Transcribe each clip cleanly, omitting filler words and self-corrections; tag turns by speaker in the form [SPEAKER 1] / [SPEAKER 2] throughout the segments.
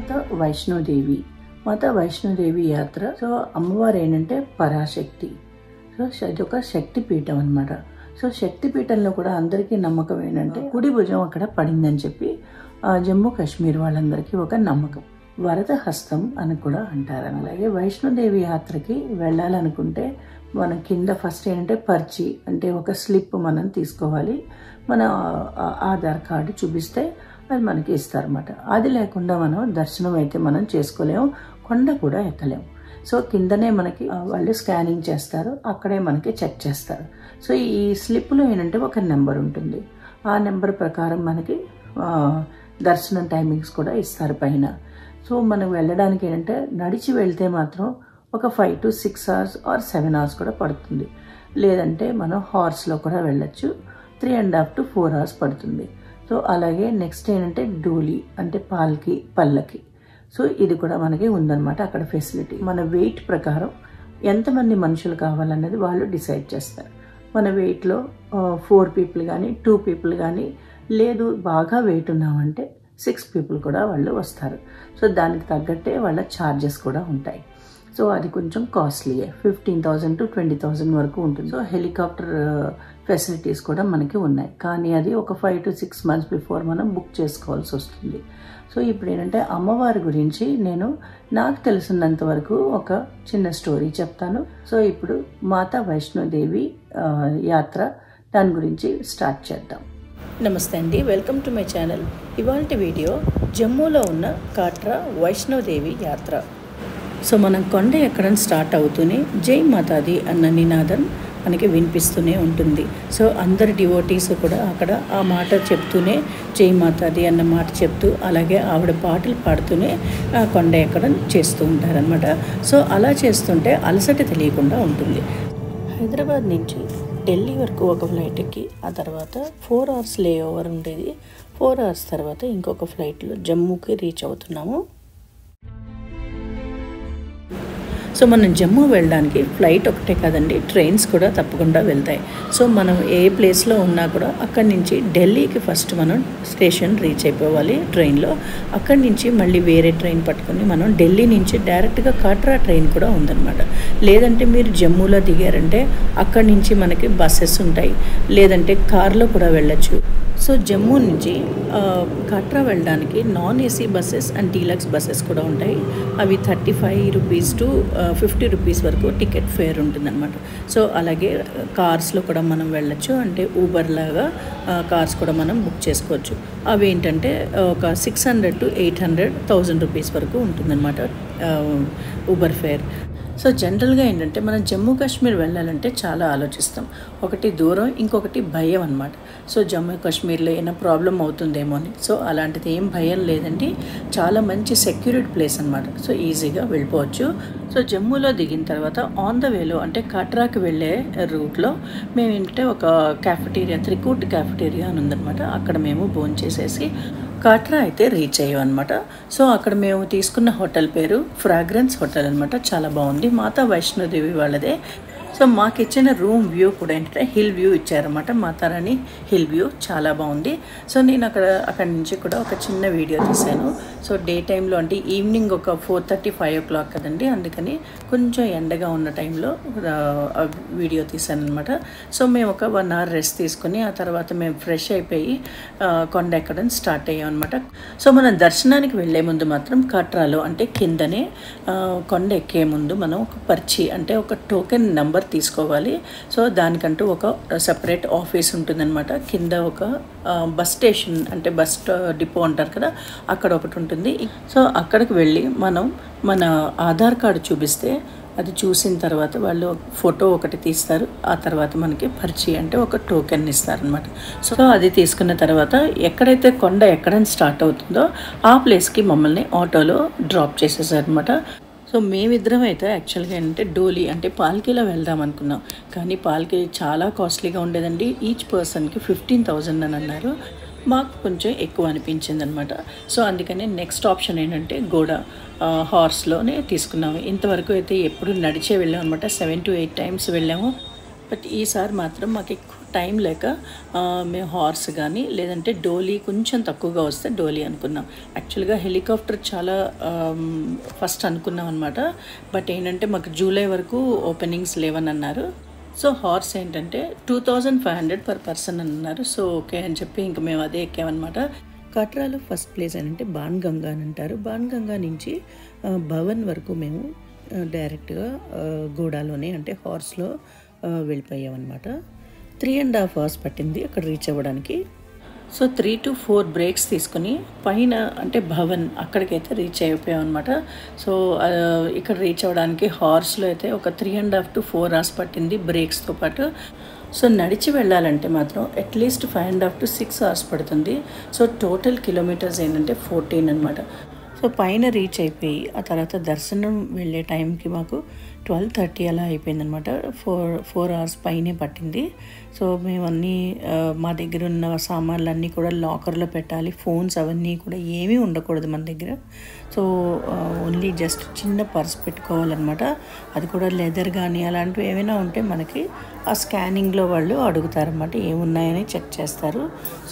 [SPEAKER 1] మాత వైష్ణోదేవి. మాత వైష్ణోదేవి యాత్ర. సో అమ్మవారు ఏంటంటే పరాశక్తి. సో ఇది ఒక శక్తి పీఠం అనమాట. సో శక్తి పీఠంలో కూడా అందరికీ నమ్మకం ఏంటంటే కుడి భుజం అక్కడ పడిందని చెప్పి జమ్మూ కాశ్మీర్ వాళ్ళందరికీ ఒక నమ్మకం. వరద హస్తం అని కూడా అంటారు. అలాగే వైష్ణోదేవి యాత్రకి వెళ్ళాలనుకుంటే మనం కింద ఫస్ట్ ఏంటంటే పర్చి అంటే ఒక స్లిప్ మనం తీసుకోవాలి. మన ఆధార్ కార్డు చూపిస్తే అది మనకి ఇస్తారన్నమాట. అది లేకుండా మనం దర్శనం అయితే మనం చేసుకోలేము, కొండ కూడా ఎక్కలేము. సో కిందనే మనకి వాళ్ళు స్కానింగ్ చేస్తారు, అక్కడే మనకి చెక్ చేస్తారు. సో ఈ స్లిప్లో ఏంటంటే ఒక నెంబర్ ఉంటుంది. ఆ నెంబర్ ప్రకారం మనకి దర్శనం టైమింగ్స్ కూడా ఇస్తారు పైన. సో మనం వెళ్ళడానికి ఏంటంటే నడిచి వెళ్తే మాత్రం ఒక 5 to 6 hours ఆర్ 7 hours కూడా పడుతుంది. లేదంటే మనం హార్స్లో కూడా వెళ్ళచ్చు, 3.5 to 4 hours పడుతుంది. సో అలాగే నెక్స్ట్ ఏంటంటే డోలీ అంటే పల్లకి. సో ఇది కూడా మనకి ఉందన్నమాట అక్కడ ఫెసిలిటీ. మన వెయిట్ ప్రకారం ఎంతమంది మనుషులు కావాలన్నది వాళ్ళు డిసైడ్ చేస్తారు. మన వెయిట్లో 4 people కానీ 2 people కానీ, లేదు బాగా వెయిట్ ఉన్నామంటే 6 people కూడా వాళ్ళు వస్తారు. సో దానికి తగ్గట్టే వాళ్ళ ఛార్జెస్ కూడా ఉంటాయి. సో అది కొంచెం కాస్ట్లీయే, 15,000 to 20,000 వరకు ఉంటుంది. సో హెలికాప్టర్ ఫెసిలిటీస్ కూడా మనకి ఉన్నాయి, కానీ అది ఒక 5 to 6 months బిఫోర్ మనం బుక్ చేసుకోవాల్సి వస్తుంది. సో ఇప్పుడు ఏంటంటే అమ్మవారి గురించి నాకు తెలిసినంత వరకు ఒక చిన్న స్టోరీ చెప్తాను. సో ఇప్పుడు మాతా వైష్ణోదేవి యాత్ర దాని గురించి స్టార్ట్ చేద్దాం. నమస్తే అండి, వెల్కమ్ టు మై ఛానల్. ఇవాల్టి వీడియో జమ్మూలో ఉన్న కాట్రా వైష్ణోదేవి యాత్ర. సో మనం కొండ ఎక్కడం స్టార్ట్ అవుతూనే జై మాతాది అన్న నినాదం మనకి వినిపిస్తూనే ఉంటుంది. సో అందరు డివోటీస్ కూడా అక్కడ ఆ మాట చెప్తూనే జై మాతాది అన్న మాట చెప్తూ అలాగే ఆవిడ పాటలు పాడుతూనే ఆ కొండ ఎక్కడం చేస్తూ ఉంటారనమాట. సో అలా చేస్తుంటే అలసట తెలియకుండా ఉంటుంది. హైదరాబాద్ నుంచి ఢిల్లీ వరకు ఒక ఫ్లైట్ ఎక్కి ఆ తర్వాత 4 hours లే ఓవర్ ఉండేది. 4 hours తర్వాత ఇంకొక ఫ్లైట్లో జమ్మూకి రీచ్ అవుతున్నాము. సో మనం జమ్మూ వెళ్ళడానికి ఫ్లైట్ ఒకటే కాదండి, ట్రైన్స్ కూడా తప్పకుండా వెళ్తాయి. సో మనం ఏ ప్లేస్లో ఉన్నా కూడా అక్కడి నుంచి ఢిల్లీకి ఫస్ట్ మనం స్టేషన్ రీచ్ అయిపోవాలి ట్రైన్లో. అక్కడి నుంచి మళ్ళీ వేరే ట్రైన్ పట్టుకొని మనం ఢిల్లీ నుంచి డైరెక్ట్గా కాట్రా ట్రైన్ కూడా ఉందన్నమాట. లేదంటే మీరు జమ్మూలో దిగారంటే అక్కడి నుంచి మనకి బస్సెస్ ఉంటాయి, లేదంటే కార్లో కూడా వెళ్ళచ్చు. సో జమ్మూ నుంచి కాట్రా వెళ్ళడానికి non AC buses and deluxe buses కూడా ఉంటాయి. అవి 35 rupees to 50 rupees వరకు టికెట్ ఫేర్ ఉంటుందన్నమాట. సో అలాగే కార్స్లో కూడా మనం వెళ్ళచ్చు, అంటే ఊబర్ లాగా కార్స్ కూడా మనం బుక్ చేసుకోవచ్చు. అవి ఏంటంటే ఒక 600 to 800, 1000 rupees వరకు ఉంటుందన్నమాట ఊబర్ ఫేర్. సో జనరల్గా ఏంటంటే మనం జమ్మూ కాశ్మీర్ వెళ్ళాలంటే చాలా ఆలోచిస్తాం. ఒకటి దూరం, ఇంకొకటి భయం అనమాట. సో జమ్మూ కాశ్మీర్లో ఏమైనా ప్రాబ్లం అవుతుందేమో అని. సో అలాంటిది ఏం భయం లేదండి, చాలా మంచి సెక్యూరిటీ ప్లేస్ అనమాట. సో ఈజీగా వెళ్ళిపోవచ్చు. సో జమ్మూలో దిగిన తర్వాత ఆన్ ద వేలో అంటే కాట్రాకి వెళ్ళే రూట్లో మేము ఏంటంటే ఒక క్యాఫెటీరియా, త్రికూట్ క్యాఫెటీరియా అని ఉందన్నమాట. అక్కడ మేము భోంచేసేసి కాట్రా అయితే రీచ్ అయ్యాం అనమాట. సో అక్కడ మేము తీసుకున్న హోటల్ పేరు ఫ్రాగ్రెన్స్ హోటల్ అనమాట. చాలా బాగుంది, మాతా వైష్ణోదేవి వాళ్ళదే. సో మాకు ఇచ్చిన రూమ్ వ్యూ కూడా ఏంటంటే హిల్ వ్యూ ఇచ్చారన్నమాట, మాతారాణి హిల్ వ్యూ, చాలా బాగుంది. సో నేను అక్కడి నుంచి కూడా ఒక చిన్న వీడియో తీశాను. సో డే టైంలో అంటే ఈవినింగ్ ఒక 4:30, 5 o'clock కదండి, అందుకని కొంచెం ఎండగా ఉన్న టైంలో వీడియో తీశాను అనమాట. సో మేము ఒక 1 hour రెస్ట్ తీసుకుని ఆ తర్వాత మేము ఫ్రెష్ అయిపోయి కొండ ఎక్కడం స్టార్ట్ అయ్యాం అనమాట. సో మనం దర్శనానికి వెళ్ళే ముందు మాత్రం కాట్రాలో అంటే కిందనే కొండ ఎక్కే ముందు మనం ఒక పర్చి అంటే ఒక టోకెన్ నెంబర్ తీసుకోవాలి. సో దానికంటూ ఒక సపరేట్ ఆఫీస్ ఉంటుందన్నమాట. కింద ఒక బస్ స్టేషన్ అంటే బస్ డిపో అంటారు కదా, అక్కడ ఒకటి ఉంటుంది. సో అక్కడికి వెళ్ళి మనం మన ఆధార్ కార్డు చూపిస్తే అది చూసిన తర్వాత వాళ్ళు ఫోటో ఒకటి తీస్తారు. ఆ తర్వాత మనకి పర్చి అంటే ఒక టోకెన్ ఇస్తారనమాట. సో అది తీసుకున్న తర్వాత ఎక్కడైతే కొండ ఎక్కడం స్టార్ట్ అవుతుందో ఆ ప్లేస్కి మమ్మల్ని ఆటోలో డ్రాప్ చేసేసారనమాట. సో మేమిద్దరం అయితే యాక్చువల్గా ఏంటంటే డోలీ అంటే పాల్కీలో వెళ్దాం అనుకున్నాం, కానీ పాల్కీ చాలా కాస్ట్లీగా ఉండేదండి. ఈచ్ పర్సన్కి 15,000 అని అన్నారు. మాకు కొంచెం ఎక్కువ అనిపించింది అనమాట. సో అందుకని నెక్స్ట్ ఆప్షన్ ఏంటంటే హార్స్లోనే తీసుకున్నాము. ఇంతవరకు అయితే ఎప్పుడు నడిచే వెళ్ళాము అనమాట. 7 to 8 times వెళ్ళాము. బట్ ఈసారి మాత్రం మాకు ఎక్కువ టైం లేక మేము హార్స్ కానీ లేదంటే డోలీ కొంచెం తక్కువగా వస్తే డోలీ అనుకున్నాం. యాక్చువల్గా హెలికాప్టర్ చాలా ఫస్ట్ అనుకున్నాం అనమాట. బట్ ఏంటంటే మాకు జూలై వరకు ఓపెనింగ్స్ లేవని అన్నారు. సో హార్స్ ఏంటంటే 2500 పర్ పర్సన్ అని అన్నారు. సో ఓకే అని చెప్పి ఇంకా మేము అదే ఎక్కామన్నమాట. కట్రాలో ఫస్ట్ ప్లేస్ ఏంటంటే బాణగంగా అని అంటారు. బాణగంగా నుంచి భవన్ వరకు మేము డైరెక్ట్గా గోడాలోనే అంటే హార్స్లో వెళ్ళిపోయామన్నమాట. 3.5 hours పట్టింది అక్కడ రీచ్ అవ్వడానికి. సో 3 to 4 బ్రేక్స్ తీసుకుని పైన అంటే భవన్ అక్కడికైతే రీచ్ అయిపోయాం అనమాట. సో ఇక్కడ రీచ్ అవ్వడానికి హార్స్లో అయితే ఒక 3.5 to 4 hours పట్టింది బ్రేక్స్తో పాటు. సో నడిచి వెళ్ళాలంటే మాత్రం అట్లీస్ట్ 5.5 to 6 hours పడుతుంది. సో టోటల్ కిలోమీటర్స్ ఏంటంటే 14 అనమాట. సో పైన రీచ్ అయిపోయి ఆ తర్వాత దర్శనం వెళ్ళే టైంకి మాకు 12:30 అలా అయిపోయిందనమాట. 4 hours పైనే పట్టింది. సో మేమన్నీ మా దగ్గర ఉన్న సామాన్లన్నీ కూడా లాకర్లో పెట్టాలి. ఫోన్స్ అవన్నీ కూడా ఏమీ ఉండకూడదు మన దగ్గర. సో ఓన్లీ జస్ట్ చిన్న పర్స్ పెట్టుకోవాలన్నమాట. అది కూడా లెదర్ కానీ అలాంటివి ఏమైనా ఉంటే మనకి ఆ స్కానింగ్లో వాళ్ళు అడుగుతారన్నమాట, ఏమున్నాయని చెక్ చేస్తారు.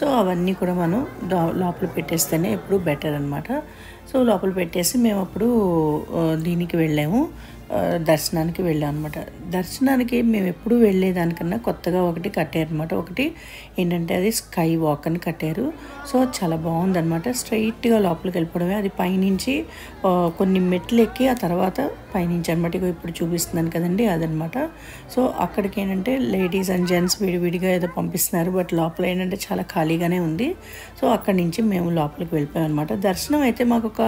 [SPEAKER 1] సో అవన్నీ కూడా మనం లోపల పెట్టేస్తేనే ఎప్పుడు బెటర్ అనమాట. సో లోపల పెట్టేసి మేము అప్పుడు దీనికి వెళ్ళాము, దర్శనానికి వెళ్ళాం అనమాట. దర్శనానికి మేము ఎప్పుడు వెళ్ళేదానికన్నా కొత్తగా ఒకటి కట్టారనమాట. ఒకటి ఏంటంటే అది స్కై వాక్ అని కట్టారు. సో చాలా బాగుందనమాట. స్ట్రైట్గా లోపలికి వెళ్ళిపోవడమే. అది పైనుంచి కొన్ని మెట్లు ఎక్కి ఆ తర్వాత పైనుంచి అనమాట. ఇప్పుడు చూపిస్తున్నాను కదండి అదనమాట. సో అక్కడికి ఏంటంటే లేడీస్ అండ్ జెంట్స్ విడివిడిగా ఏదో పంపిస్తున్నారు. బట్ లోపల ఏంటంటే చాలా ఖాళీగానే ఉంది. సో అక్కడి నుంచి మేము లోపలికి వెళ్ళిపోయాం అనమాట. దర్శనం అయితే మాకు ఒక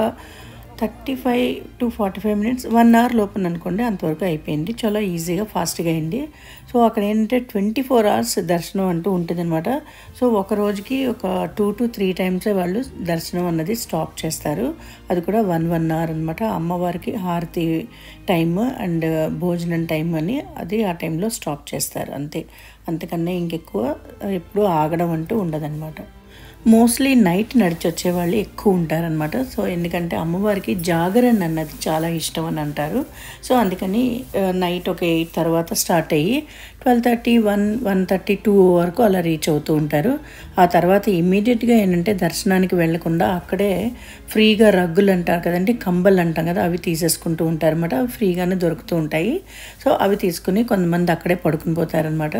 [SPEAKER 1] 35 to 45 minutes 1 hour లోపల అనుకోండి, అంతవరకు అయిపోయింది. చాలా ఈజీగా ఫాస్ట్గా అయింది. సో అక్కడ ఏంటంటే 24 hours దర్శనం అంటూ ఉంటుంది అనమాట. సో ఒక రోజుకి ఒక 2 to 3 times వాళ్ళు దర్శనం అన్నది స్టాప్ చేస్తారు. అది కూడా 1 hour అనమాట. అమ్మవారికి హారతి టైమ్ అండ్ భోజనం టైం అని అది ఆ టైంలో స్టాప్ చేస్తారు అంతే. అంతకన్నా ఇంకెక్కువ ఎప్పుడు ఆగడం అంటూ ఉండదన్నమాట. మోస్ట్లీ నైట్ నడిచి వచ్చేవాళ్ళు ఎక్కువ ఉంటారనమాట. సో ఎందుకంటే అమ్మవారికి జాగరణ అన్నది చాలా ఇష్టం అని అంటారు. సో అందుకని నైట్ ఒక 8 తర్వాత స్టార్ట్ అయ్యి 12:30, 1:30, 2 వరకు అలా రీచ్ అవుతూ ఉంటారు. ఆ తర్వాత ఇమ్మీడియట్గా ఏంటంటే దర్శనానికి వెళ్లకుండా అక్కడే ఫ్రీగా రగ్గులు అంటారు కదండి, కంబలు అంటాం కదా, అవి తీసేసుకుంటూ ఉంటారనమాట. అవి ఫ్రీగానే దొరుకుతూ ఉంటాయి. సో అవి తీసుకుని కొంతమంది అక్కడే పడుకుని పోతారనమాట.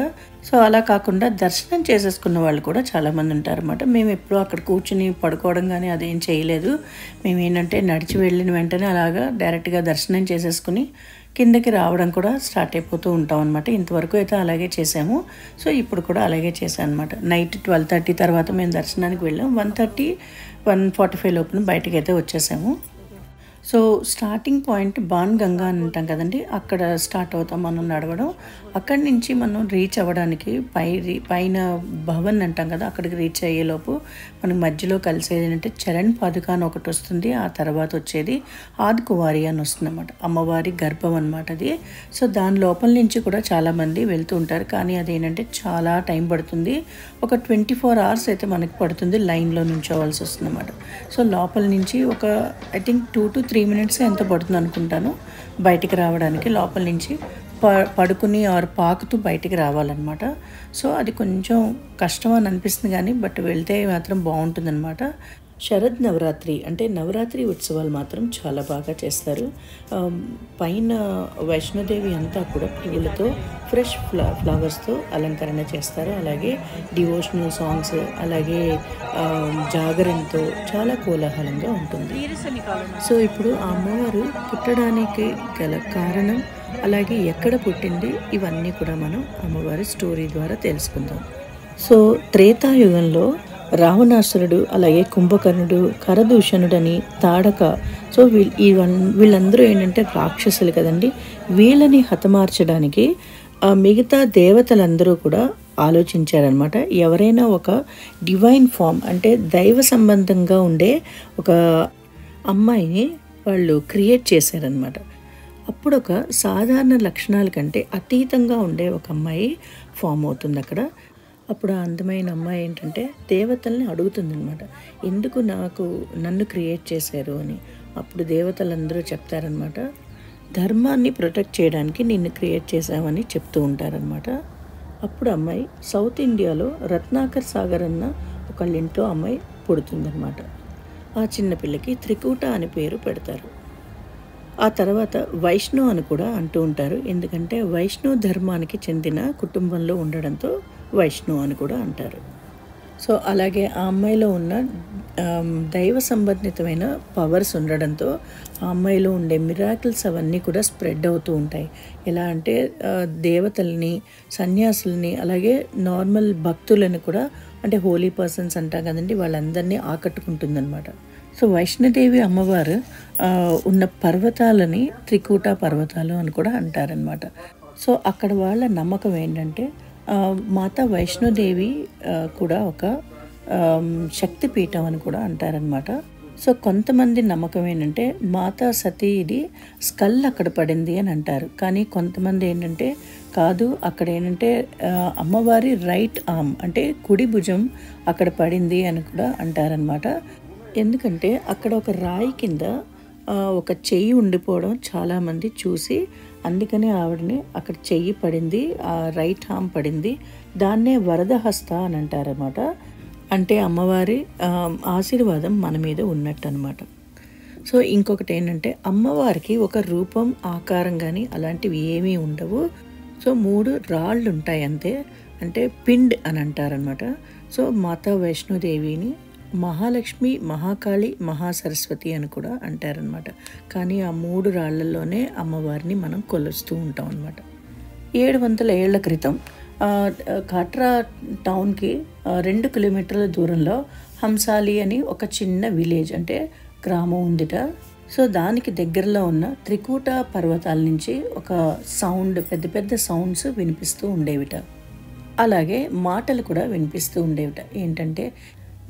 [SPEAKER 1] సో అలా కాకుండా దర్శనం చేసేసుకున్న వాళ్ళు కూడా చాలామంది ఉంటారన్నమాట. మేము ఎప్పుడూ అక్కడ కూర్చుని పడుకోవడం కానీ అదేం చేయలేదు. మేము ఏంటంటే నడిచి వెళ్ళిన వెంటనే అలాగా డైరెక్ట్గా దర్శనం చేసేసుకుని కిందకి రావడం కూడా స్టార్ట్ అయిపోతూ ఉంటాం అనమాట. ఇంతవరకు అయితే అలాగే చేసాము. సో ఇప్పుడు కూడా అలాగే చేశాను అనమాట. నైట్ 12:30 తర్వాత మేము దర్శనానికి వెళ్ళాం. 1:30, 1:45 లోపున బయటకు అయితే వచ్చేసాము. సో స్టార్టింగ్ పాయింట్ బాణగంగా అని అంటాం కదండి, అక్కడ స్టార్ట్ అవుతాం మనం నడవడం. అక్కడి నుంచి మనం రీచ్ అవ్వడానికి పైన భవన్ అంటాం కదా, అక్కడికి రీచ్ అయ్యేలోపు మనకి మధ్యలో కలిసేది ఏంటంటే చరణ్ పాదుక అని ఒకటి వస్తుంది. ఆ తర్వాత వచ్చేది ఆదికువారి అని వస్తుంది అన్నమాట. అమ్మవారి గర్భం అనమాట అది. సో దాని లోపల నుంచి కూడా చాలామంది వెళ్తూ ఉంటారు. కానీ అదేంటంటే చాలా టైం పడుతుంది. ఒక 24 hours అయితే మనకి పడుతుంది లైన్లో నుంచోవాల్సి వస్తుంది అన్నమాట. సో లోపల నుంచి ఒక ఐ థింక్ 2 to 3 minutes ఎంత పడుతుంది అనుకుంటాను బయటికి రావడానికి. లోపల నుంచి పడుకుని ఆరు పాకుతూ బయటికి రావాలన్నమాట. సో అది కొంచెం కష్టం అని అనిపిస్తుంది కానీ బట్ వెళ్తే మాత్రం బాగుంటుందన్నమాట. శరద్ నవరాత్రి అంటే నవరాత్రి ఉత్సవాలు మాత్రం చాలా బాగా చేస్తారు. పైన వైష్ణోదేవి అంతా కూడా పువ్వులతో ఫ్రెష్ ఫ్లవర్స్తో అలంకరణ చేస్తారు. అలాగే డివోషనల్ సాంగ్స్, అలాగే జాగరణతో చాలా కోలాహలంగా ఉంటుంది. సో ఇప్పుడు ఆ అమ్మవారు పుట్టడానికి గల కారణం, అలాగే ఎక్కడ పుట్టింది, ఇవన్నీ కూడా మనం అమ్మవారి స్టోరీ ద్వారా తెలుసుకుందాం. సో త్రేతాయుగంలో రావణాసురుడు, అలాగే కుంభకర్ణుడు, కరదూషణుడని, తాడక, సో వీళ్ళందరూ ఏంటంటే రాక్షసులు కదండి. వీళ్ళని హతమార్చడానికి మిగతా దేవతలందరూ కూడా ఆలోచించారనమాట. ఎవరైనా ఒక డివైన్ ఫామ్ అంటే దైవ సంబంధంగా ఉండే ఒక అమ్మాయిని వాళ్ళు క్రియేట్ చేశారనమాట. అప్పుడు ఒక సాధారణ లక్షణాల కంటే అతీతంగా ఉండే ఒక అమ్మాయి ఫామ్ అవుతుంది అక్కడ. అప్పుడు ఆ అందమైన అమ్మాయి ఏంటంటే దేవతల్ని అడుగుతుందనమాట, ఎందుకు నన్ను క్రియేట్ చేశారు అని. అప్పుడు దేవతలందరూ చెప్తారనమాట, ధర్మాన్ని ప్రొటెక్ట్ చేయడానికి నిన్ను క్రియేట్ చేశామని చెప్తూ ఉంటారనమాట. అప్పుడు అమ్మాయి సౌత్ ఇండియాలో రత్నాకర్ సాగర్ అన్న ఒకళ్ళ ఇంట్లో అమ్మాయి పుడుతుందన్నమాట. ఆ చిన్నపిల్లకి త్రికూట అని పేరు పెడతారు. ఆ తర్వాత వైష్ణవ్ అని కూడా అంటూ ఉంటారు, ఎందుకంటే వైష్ణవ్ ధర్మానికి చెందిన కుటుంబంలో ఉండడంతో వైష్ణవ్ అని కూడా అంటారు. సో అలాగే ఆ అమ్మాయిలో ఉన్న దైవ సంబంధితమైన పవర్స్ ఉండడంతో ఆ అమ్మాయిలో ఉండే మిరాకిల్స్ అవన్నీ కూడా స్ప్రెడ్ అవుతూ ఉంటాయి. ఎలా అంటే దేవతల్ని, సన్యాసుల్ని, అలాగే నార్మల్ భక్తులను కూడా, అంటే హోలీ పర్సన్స్ అంటాం కదండి, వాళ్ళందరినీ ఆకట్టుకుంటుందన్నమాట. సో వైష్ణోదేవి అమ్మవారు ఉన్న పర్వతాలని త్రికూట పర్వతాలు అని కూడా అంటారనమాట. సో అక్కడ వాళ్ళ నమ్మకం ఏంటంటే మాతా వైష్ణోదేవి కూడా ఒక శక్తిపీఠం అని కూడా అంటారనమాట. సో కొంతమంది నమ్మకం ఏంటంటే మాతా సతీ ఇది స్కల్ అక్కడ పడింది అని అంటారు. కానీ కొంతమంది ఏంటంటే కాదు, అక్కడ ఏంటంటే అమ్మవారి రైట్ ఆర్మ్ అంటే కుడి భుజం అక్కడ పడింది అని కూడా అంటారనమాట. ఎందుకంటే అక్కడ ఒక రాయి కింద ఒక చెయ్యి ఉండిపోవడం చాలామంది చూసి, అందుకనే ఆవిడని అక్కడ చెయ్యి పడింది, ఆ రైట్ హామ్ పడింది, దాన్నే వరదహస్త అని అంటారనమాట. అంటే అమ్మవారి ఆశీర్వాదం మన మీద ఉన్నట్టు అనమాట. సో ఇంకొకటి ఏంటంటే అమ్మవారికి ఒక రూపం, ఆకారం కానీ అలాంటివి ఏమీ ఉండవు. సో 3 రాళ్ళు ఉంటాయి అంతే, అంటే పిండ్ అని అంటారనమాట. సో మాతా వైష్ణోదేవిని మహాలక్ష్మి, మహాకాళి, మహాసరస్వతి అని కూడా అంటారనమాట. కానీ ఆ 3 రాళ్లలోనే అమ్మవారిని మనం కొలుస్తూ ఉంటాం అనమాట. 700 ఏళ్ల క్రితం కాట్రా టౌన్కి 2 కిలోమీటర్ల దూరంలో హంసాలి అని ఒక చిన్న విలేజ్ అంటే గ్రామం ఉందిట. సో దానికి దగ్గరలో ఉన్న త్రికూట పర్వతాల నుంచి ఒక సౌండ్, పెద్ద పెద్ద సౌండ్స్ వినిపిస్తూ ఉండేవిట. అలాగే మాటలు కూడా వినిపిస్తూ ఉండేవిట. ఏంటంటే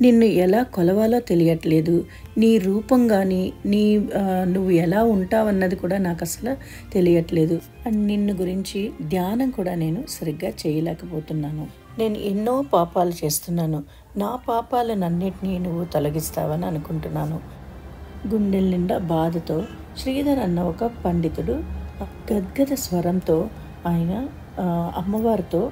[SPEAKER 1] నిన్ను ఎలా కొలవాలో తెలియట్లేదు, నీ రూపం కానీ నువ్వు ఎలా ఉంటావన్నది కూడా నాకు అసలు తెలియట్లేదు, అండ్ నిన్ను గురించి ధ్యానం కూడా నేను సరిగ్గా చేయలేకపోతున్నాను. నేను ఎన్నో పాపాలు చేస్తున్నాను, నా పాపాలనన్నిటినీ నువ్వు తొలగిస్తావని అనుకుంటున్నాను. గుండెల నిండా బాధతో శ్రీధర్ అన్న ఒక పండితుడు గద్గద స్వరంతో ఆయన అమ్మవారితో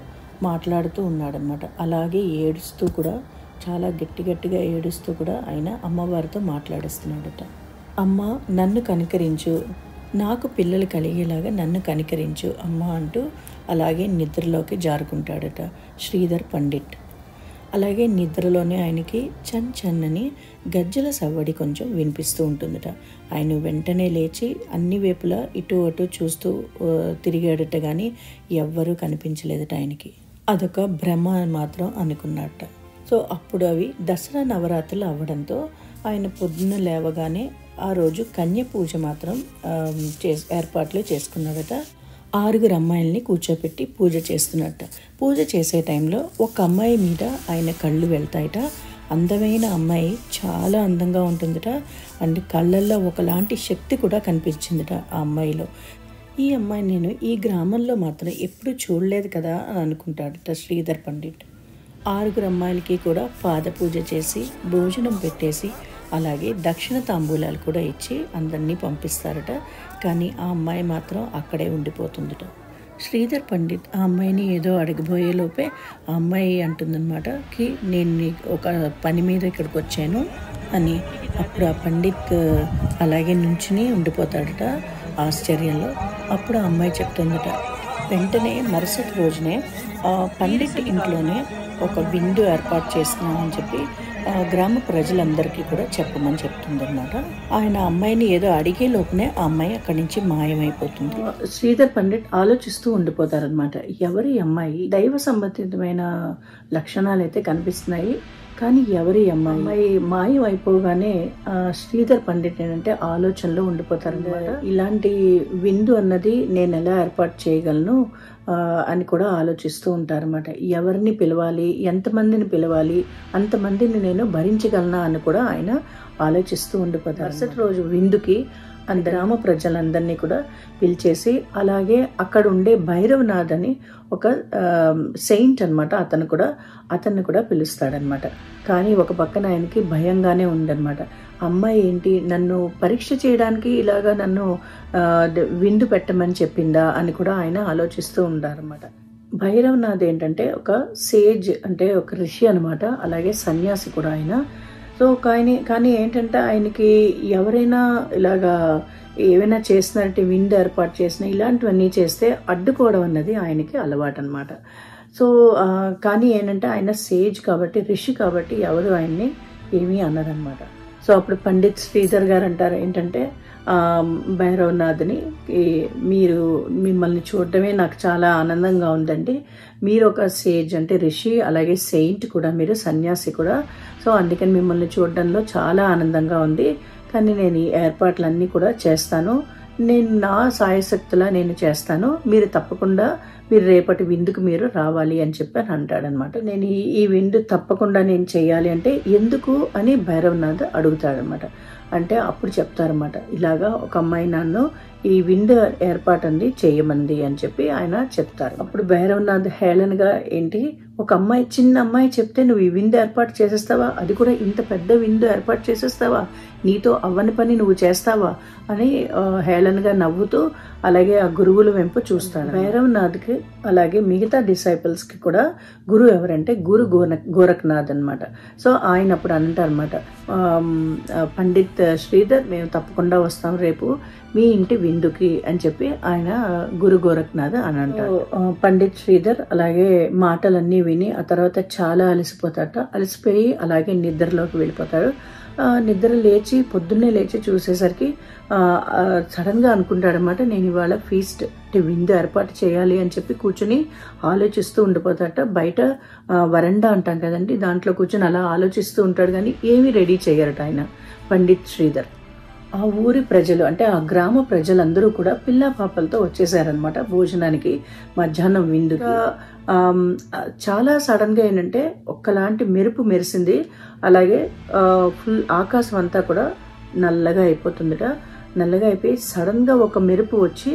[SPEAKER 1] మాట్లాడుతూ ఉన్నాడనమాట. అలాగే ఏడుస్తూ కూడా, చాలా గట్టిగా ఏడుస్తూ కూడా ఆయన అమ్మవారితో మాట్లాడిస్తున్నాడట. అమ్మ నన్ను కనికరించు, నాకు పిల్లలు కలిగేలాగా నన్ను కనికరించు అమ్మ అంటూ అలాగే నిద్రలోకి జారుకుంటాడట శ్రీధర్ పండిట్. అలాగే నిద్రలోనే ఆయనకి చన్నని గజ్జల సవ్వడి కొంచెం వినిపిస్తూ ఉంటుందట. ఆయన వెంటనే లేచి అన్ని వైపులా ఇటు అటు చూస్తూ తిరిగాడట, కానీ ఎవ్వరూ కనిపించలేదట ఆయనకి. అదొక భ్రమ మాత్రం అనుకున్నట్ట. సో అప్పుడు అవి దసరా నవరాత్రులు అవ్వడంతో ఆయన పొద్దున్న లేవగానే ఆ రోజు కన్య పూజ మాత్రం ఏర్పాట్లు చేసుకున్నాడట. 6 అమ్మాయిల్ని కూర్చోపెట్టి పూజ చేస్తున్నట్ట. పూజ చేసే టైంలో ఒక అమ్మాయి మీద ఆయన కళ్ళు వెళ్తాయట. అందమైన అమ్మాయి, చాలా అందంగా ఉంటుందట, అండ్ కళ్ళల్లో ఒకలాంటి శక్తి కూడా కనిపించిందట ఆ అమ్మాయిలో. ఈ అమ్మాయి నేను ఈ గ్రామంలో మాత్రం ఎప్పుడూ చూడలేదు కదా అని అనుకుంటాడట శ్రీధర్ పండిట్. 6 అమ్మాయిలకి కూడా పాద పూజ చేసి భోజనం పెట్టేసి అలాగే దక్షిణ తాంబూలాలు కూడా ఇచ్చి అందరినీ పంపిస్తారట. కానీ ఆ అమ్మాయి మాత్రం అక్కడే ఉండిపోతుందట. శ్రీధర్ పండిట్ ఆ అమ్మాయిని ఏదో అడగబోయే లోపే ఆ అమ్మాయి అంటుందన్నమాట కి నేను ఒక పని మీద ఇక్కడికి వచ్చాను అని. అప్పుడు ఆ పండిత్ అలాగే నుంచుని ఉండిపోతాడట ఆశ్చర్యంలో. అప్పుడు ఆ అమ్మాయి చెప్తుందట, వెంటనే మరుసటి రోజునే పండిట్ ఇంట్లోనే ఒక విందు ఏర్పాటు చేస్తున్నామని చెప్పి గ్రామ ప్రజలందరికీ కూడా చెప్పమని చెప్తుందన్నమాట. ఆయన అమ్మాయిని ఏదో అడిగే లోపునే ఆ అమ్మాయి అక్కడి నుంచి మాయమైపోతుంది. శ్రీధర్ పండిట్ ఆలోచిస్తూ ఉండిపోతారనమాట, ఎవరి అమ్మాయి? దైవ సంబంధితమైన లక్షణాలు అయితే కనిపిస్తున్నాయి, కానీ ఎవరి అమ్మాయి? మాయం అయిపోగానే శ్రీధర్ పండిట్ ఏంటంటే ఆలోచనలో ఉండిపోతారనమాట. ఇలాంటి విందు అన్నది నేను ఎలా ఏర్పాటు చేయగలను అని కూడా ఆలోచిస్తూ ఉంటారన్నమాట. ఎవరిని పిలవాలి, ఎంతమందిని పిలవాలి, అంతమందిని నేను భరించగలనా అని కూడా ఆయన ఆలోచిస్తూ ఉండిపోతారు. మరుసటి రోజు విందుకి గ్రామ ప్రజలందరినీ కూడా పిలిచేసి, అలాగే అక్కడ ఉండే భైరవనాథ్ అని ఒక సెయింట్ అనమాట, అతన్ని కూడా పిలుస్తాడనమాట. కానీ ఒక పక్కన ఆయనకి భయంగానే ఉందన్నమాట. అమ్మాయి ఏంటి నన్ను పరీక్ష చేయడానికి ఇలాగా నన్ను విందు పెట్టమని చెప్పిందా అని కూడా ఆయన ఆలోచిస్తూ ఉంటారన్నమాట. భైరవనాథ్ ఏంటంటే ఒక సేజ్, అంటే ఒక ఋషి అనమాట, అలాగే సన్యాసి కూడా ఆయన. సో కానీ ఏంటంటే ఆయనకి ఎవరైనా ఇలాగా ఏవైనా చేసినట్టు విందు ఏర్పాటు చేసిన ఇలాంటివన్నీ చేస్తే అడ్డుకోవడం అన్నది ఆయనకి అలవాటు అనమాట. సో కానీ ఏంటంటే ఆయన సేజ్ కాబట్టి, ఋషి కాబట్టి ఎవరు ఆయన్ని ఏమీ అన్నారనమాట. సో అప్పుడు పండిత్ శ్రీధర్ గారు అంటారు ఏంటంటే, భైరవనాథ్ని, మిమ్మల్ని చూడటమే నాకు చాలా ఆనందంగా ఉందండి. మీరు ఒక సేజ్ అంటే ఋషి, అలాగే సెయింట్ కూడా, మీరు సన్యాసి కూడా. సో అందుకని మిమ్మల్ని చూడడంలో చాలా ఆనందంగా ఉంది. కానీ నేను ఈ ఏర్పాట్లన్నీ కూడా చేస్తాను, నేను నా సాయశక్తులా నేను చేస్తాను, మీరు తప్పకుండా మీరు రేపటి విందుకు మీరు రావాలి అని చెప్పి అంటాడనమాట. నేను ఈ విందు తప్పకుండా నేను చేయాలి అంటే ఎందుకు అని భైరవనాథ్ అడుగుతాడనమాట. అంటే అప్పుడు చెప్తారన్నమాట, ఇలాగా ఒక అమ్మాయి నన్ను ఈ విందు ఏర్పాటు చేయమంది అని చెప్పి ఆయన చెప్తారు. అప్పుడు భైరవనాథ్ హేళనగా, ఏంటి ఒక అమ్మాయి, చిన్న అమ్మాయి చెప్తే నువ్వు ఈ విందు ఏర్పాటు చేసేస్తావా, అది కూడా ఇంత పెద్ద విందు ఏర్పాటు చేసేస్తావా, నీతో అవ్వని పని నువ్వు చేస్తావా అని హేళనగా నవ్వుతూ అలాగే ఆ గురువుల వెంపు చూస్తాడు. భైరవనాథ్కి అలాగే మిగతా డిసైపుల్స్కి కూడా గురువు ఎవరంటే గురు గోరఖ్నాథ్ అనమాట. సో ఆయన అప్పుడు అంటారన్నమాట, పండిత్ శ్రీధర్, మేము తప్పకుండా వస్తాం రేపు మీ ఇంటి విందుకి అని చెప్పి ఆయన గురు గోరఖ్నాథ్ అని అంటారు. పండిత్ శ్రీధర్ అలాగే మాటలన్నీ విని ఆ తర్వాత చాలా అలసిపోయి అలాగే నిద్రలోకి వెళ్ళిపోతాడు. నిద్ర లేచి పొద్దున్నే లేచి చూసేసరికి సడన్ గా అనుకుంటాడనమాట, నేను ఇవాళ ఫీస్ట్ విందు ఏర్పాటు చేయాలి అని చెప్పి కూర్చుని ఆలోచిస్తూ ఉండిపోతాడట. బయట వరండా అంటాం కదండి, దాంట్లో కూర్చొని అలా ఆలోచిస్తూ ఉంటాడు, కానీ ఏమీ రెడీ చేయరట ఆయన పండిత్ శ్రీధర్. ఆ ఊరి ప్రజలు అంటే ఆ గ్రామ ప్రజలందరూ కూడా పిల్ల పాపలతో వచ్చేసారనమాట భోజనానికి, మధ్యాహ్నం విందుగా. చాలా సడన్ గా ఏంటంటే ఒక్కలాంటి మెరుపు మెరిసింది, అలాగే ఫుల్ ఆకాశం అంతా కూడా నల్లగా అయిపోతుందట. నల్లగా అయిపోయి సడన్ గా ఒక మెరుపు వచ్చి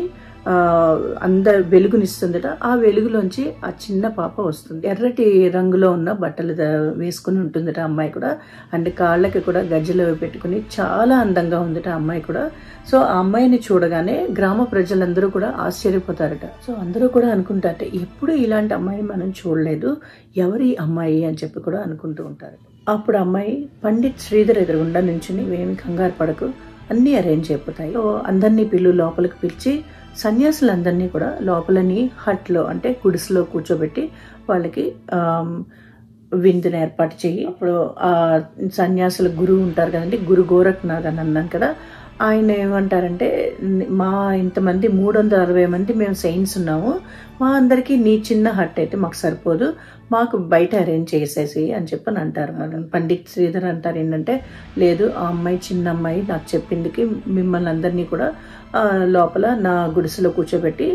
[SPEAKER 1] అందరు వెలుగునిస్తుందట. ఆ వెలుగులోంచి ఆ చిన్న పాప వస్తుంది. ఎర్రటి రంగులో ఉన్న బట్టలు వేసుకుని ఉంటుందట అమ్మాయి కూడా, అంటే కాళ్ళకి కూడా గజ్జలు పెట్టుకుని చాలా అందంగా ఉందట అమ్మాయి కూడా. సో ఆ అమ్మాయిని చూడగానే గ్రామ ప్రజలందరూ కూడా ఆశ్చర్యపోతారట. సో అందరూ కూడా అనుకుంటారట, ఎప్పుడు ఇలాంటి అమ్మాయిని మనం చూడలేదు, ఎవరి అమ్మాయి అని చెప్పి కూడా అనుకుంటూ ఉంటారు. అప్పుడు అమ్మాయి పండిత్ శ్రీధర్ ఎదురుగుండా నుంచుని, ఏమి కంగారు పడకు, అన్నీ అరేంజ్ అయిపోతాయి. సో అందరినీ లోపలికి పిలిచి సన్యాసులందరినీ కూడా లోపలని హట్లో అంటే గుడిసెలో కూర్చోబెట్టి వాళ్ళకి విందుని ఏర్పాటు చెయ్యి. అప్పుడు ఆ సన్యాసుల గురువు ఉంటారు కదండి, గురు గోరఖ్నాథ్ అని అన్నాను కదా, ఆయన ఏమంటారంటే, మా ఇంతమంది 360 మంది మేము సెయింట్స్ ఉన్నాము, మా అందరికీ నీ చిన్న హట్ అయితే మాకు సరిపోదు, మాకు బయట అరేంజ్ చేసేసి అని చెప్పని అంటారు. మనం పండిత్ శ్రీధర్ అంటారు ఏంటంటే, లేదు ఆ అమ్మాయి చిన్న అమ్మాయి నాకు చెప్పిందికి మిమ్మల్ని అందరినీ కూడా లోపల నా గుడిసెలో కూర్చోబెట్టి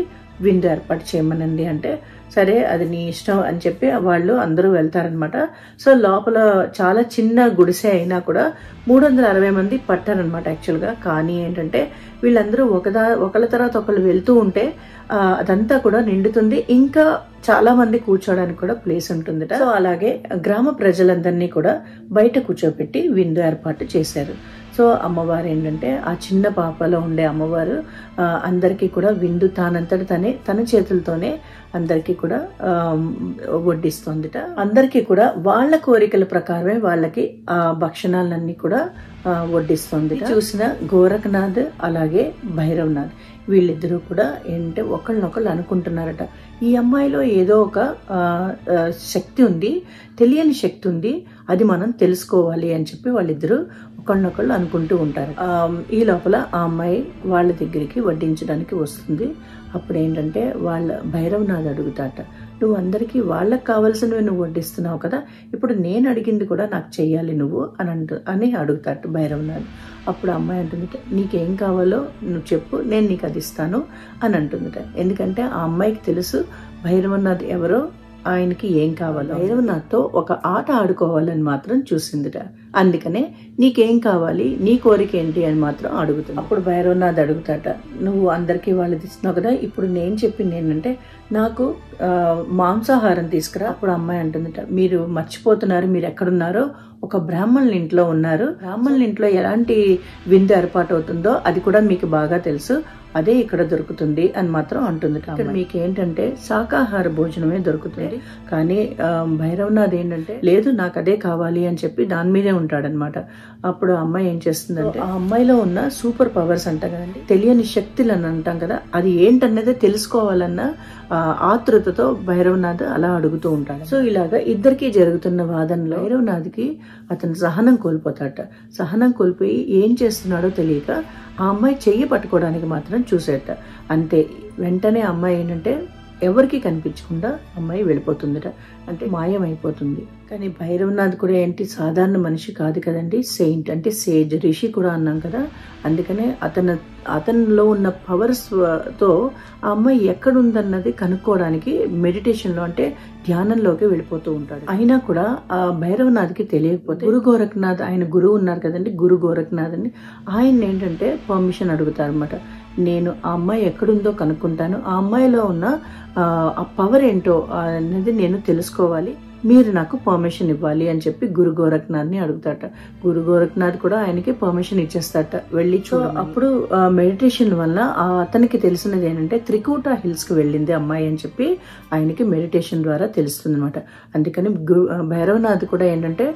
[SPEAKER 1] విందు ఏర్పాటు చేయమనండి అంటే, సరే అది నీ ఇష్టం అని చెప్పి వాళ్ళు అందరూ వెళ్తారనమాట. సో లోపల చాలా చిన్న గుడిసె అయినా కూడా 360 మంది పట్టారనమాట యాక్చువల్గా. కానీ ఏంటంటే వీళ్ళందరూ ఒకళ్ళ తర్వాత ఒకళ్ళు వెళ్తూ ఉంటే అదంతా కూడా నిండుతుంది, ఇంకా చాలా మంది కూర్చోడానికి కూడా ప్లేస్ ఉంటుందట. సో అలాగే గ్రామ ప్రజలందరినీ కూడా బయట కూర్చోబెట్టి విందు ఏర్పాటు చేశారు. సో అమ్మవారు ఏంటంటే ఆ చిన్న పాపలో ఉండే అమ్మవారు అందరికీ కూడా విందు తన చేతులతోనే అందరికీ కూడా వడ్డిస్తుందిట. అందరికీ కూడా వాళ్ళ కోరికల ప్రకారమే వాళ్ళకి ఆ భక్షణాలన్నీ కూడా వడ్డిస్తుంది. చూసిన గోరఖ్నాథ్ అలాగే భైరవనాథ్ వీళ్ళిద్దరూ కూడా ఏంటంటే ఒకళ్ళనొకళ్ళు అనుకుంటున్నారట, ఈ అమ్మాయిలో ఏదో ఒక శక్తి ఉంది, తెలియని శక్తి ఉంది, అది మనం తెలుసుకోవాలి అని చెప్పి వాళ్ళిద్దరూ ఒకళ్ళనొకళ్ళు అనుకుంటూ ఉంటారు. ఈ లోపల ఆ అమ్మాయి వాళ్ళ దగ్గరికి వడ్డించడానికి వస్తుంది. అప్పుడు ఏంటంటే వాళ్ళ భైరవనాథ్ అడుగుతాట, నువ్వు అందరికీ వాళ్ళకి కావాల్సినవి నువ్వు వడ్డిస్తున్నావు కదా, ఇప్పుడు నేను అడిగింది కూడా నాకు చెయ్యాలి నువ్వు అని అడుగుతాట భైరవనాథ్. అప్పుడు అమ్మాయి అంటుందిట, నీకేం కావాలో నువ్వు చెప్పు, నేను నీకు అది ఇస్తాను అని అంటుందిట. ఎందుకంటే ఆ అమ్మాయికి తెలుసు భైరవనాథ్ ఎవరో, ఆయనకి ఏం కావాలో. భైరవనాథ్తో ఒక ఆట ఆడుకోవాలని మాత్రం చూసిందిట. అందుకనే నీకేం కావాలి, నీ కోరిక ఏంటి అని మాత్రం అడుగుతుంది. అప్పుడు భైరవనాథ్ అడుగుతాట, నువ్వు అందరికీ వాళ్ళు ఇస్తున్నావు కదా, ఇప్పుడు నేను చెప్పింది ఏంటంటే నాకు మాంసాహారం తీసుకురా. అప్పుడు అమ్మాయి అంటుందట, మీరు మర్చిపోతున్నారు, మీరు ఎక్కడున్నారో ఒక బ్రాహ్మణుల ఇంట్లో ఉన్నారు. బ్రాహ్మణుల ఇంట్లో ఎలాంటి విందు ఏర్పాటు అవుతుందో అది కూడా మీకు బాగా తెలుసు, అదే ఇక్కడ దొరుకుతుంది అని మాత్రం అంటుంది. ఇక్కడ మీకు ఏంటంటే శాకాహార భోజనమే దొరుకుతుంది. కానీ భైరవనాథ్ ఏంటంటే లేదు నాకు అదే కావాలి అని చెప్పి దాని మీదే ఉంటాడనమాట. అప్పుడు అమ్మాయి ఏం చేస్తుందంటే ఆ అమ్మాయిలో ఉన్న సూపర్ పవర్స్ అంట కదండి, తెలియని శక్తులు అని అంటాం కదా, అది ఏంటన్నదే తెలుసుకోవాలన్న ఆతృతతో భైరవనాథ్ అలా అడుగుతూ ఉంటాడు. సో ఇలాగా ఇద్దరికి జరుగుతున్న వాదనలో భైరవనాథ్కి అతను సహనం కోల్పోతాడట. సహనం కోల్పోయి ఏం చేస్తున్నాడో తెలియక ఆ అమ్మాయి చెయ్యి పట్టుకోవడానికి మాత్రం చూసేట. అంతే, వెంటనే అమ్మాయి ఏంటంటే ఎవరికి కనిపించకుండా అమ్మాయి వెళ్ళిపోతుందట, అంటే మాయమైపోతుంది. కానీ భైరవనాథ్ కూడా ఏంటి సాధారణ మనిషి కాదు కదండి, సెయింట్ అంటే సేజ్, రిషి కూడా అన్నాం కదా. అందుకనే అతనిలో ఉన్న పవర్స్ తో ఆ అమ్మాయి ఎక్కడుందన్నది కనుక్కోవడానికి మెడిటేషన్లో అంటే ధ్యానంలోకి వెళ్ళిపోతూ ఉంటాడు. అయినా కూడా ఆ భైరవనాథ్కి తెలియకపోతే గురు గోరఖ్నాథ్, ఆయన గురువు ఉన్నారు కదండి, గురు గోరఖ్నాథ్ అని, ఆయన ఏంటంటే పర్మిషన్ అడుగుతారు అనమాట. నేను ఆ అమ్మాయి ఎక్కడుందో కనుక్కుంటాను, ఆ అమ్మాయిలో ఉన్న ఆ పవర్ ఏంటో అనేది నేను తెలుసుకోవాలి, మీరు నాకు పర్మిషన్ ఇవ్వాలి అని చెప్పి గురు గోరఖ్నాథ్ని అడుగుతాట. గురు గోరఖ్నాథ్ కూడా ఆయనకి పర్మిషన్ ఇచ్చేస్తాట, వెళ్ళి అప్పుడు మెడిటేషన్ వల్ల అతనికి తెలిసినది ఏంటంటే త్రికూట హిల్స్ కి వెళ్ళింది అమ్మాయి అని చెప్పి ఆయనకి మెడిటేషన్ ద్వారా తెలుస్తుంది అనమాట. అందుకని భైరవనాథ్ కూడా ఏంటంటే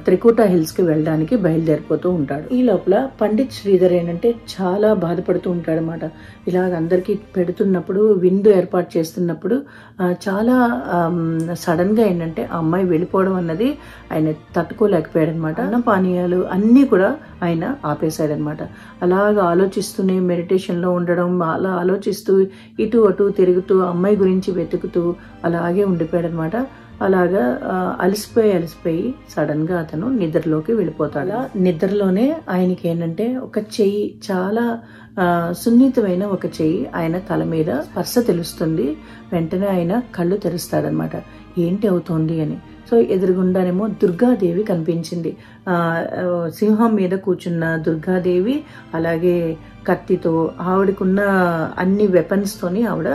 [SPEAKER 1] త్రికూట హిల్స్ కి వెళ్ళడానికి బయలుదేరిపోతూ ఉంటాడు. ఈ లోపల పండిత్ శ్రీధర్ ఏంటంటే చాలా బాధపడుతూ ఉంటాడు అనమాట. ఇలాగ అందరికి పెడుతున్నప్పుడు, విందు ఏర్పాటు చేస్తున్నప్పుడు చాలా సడన్ గా ఏంటంటే ఆ అమ్మాయి వెళ్ళిపోవడం అన్నది ఆయన తట్టుకోలేకపోయాడు అనమాట. అన్న పానీయాలు అన్నీ కూడా ఆయన ఆపేశాడనమాట. అలాగా ఆలోచిస్తూనే మెడిటేషన్ లో ఉండడం, అలా ఆలోచిస్తూ ఇటు అటు తిరుగుతూ అమ్మాయి గురించి వెతుకుతూ అలాగే ఉండిపోయాడు అనమాట. అలాగా అలసిపోయి సడన్ గా అతను నిద్రలోకి వెళ్ళిపోతాడు. అలా నిద్రలోనే ఆయనకి ఏంటంటే ఒక చెయ్యి, చాలా సున్నితమైన ఒక చెయ్యి ఆయన తల మీద స్పర్శ తెలుస్తుంది. వెంటనే ఆయన కళ్ళు తెరుస్తాడనమాట, ఏంటి అవుతోంది అని. సో ఎదురుగుండానేమో దుర్గాదేవి కనిపించింది. సింహం మీద కూర్చున్న దుర్గాదేవి, అలాగే కత్తితో, ఆవిడకున్న అన్ని వెపన్స్ తోని ఆవిడ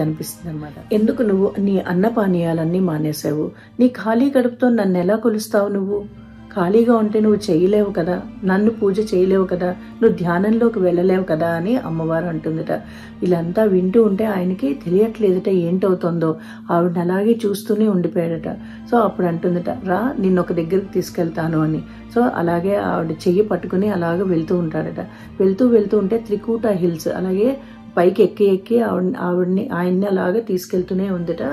[SPEAKER 1] కనిపిస్తుంది అనమాట. ఎందుకు నువ్వు నీ అన్నపానీయాలన్నీ మానేసావు, నీ ఖాళీ కడుపుతో నన్ను ఎలా కొలుస్తావు, నువ్వు ఖాళీగా ఉంటే నువ్వు చేయలేవు కదా, నన్ను పూజ చేయలేవు కదా, నువ్వు ధ్యానంలోకి వెళ్ళలేవు కదా అని అమ్మవారు అంటుందట. ఇలాంతా వింటూ ఉంటే ఆయనకి తెలియట్లేదట ఏంటవుతుందో, ఆవిడని అలాగే చూస్తూనే ఉండిపోయాడట. సో అప్పుడు అంటుందట, రా నిన్ను ఒక దగ్గరికి తీసుకెళ్తాను అని. సో అలాగే ఆవిడ చెయ్యి పట్టుకుని అలాగే వెళ్తూ ఉంటాడట. వెళ్తూ ఉంటే త్రికూట హిల్స్ అలాగే పైకి ఎక్కి ఆయన్ని అలాగే తీసుకెళ్తూనే ఉందట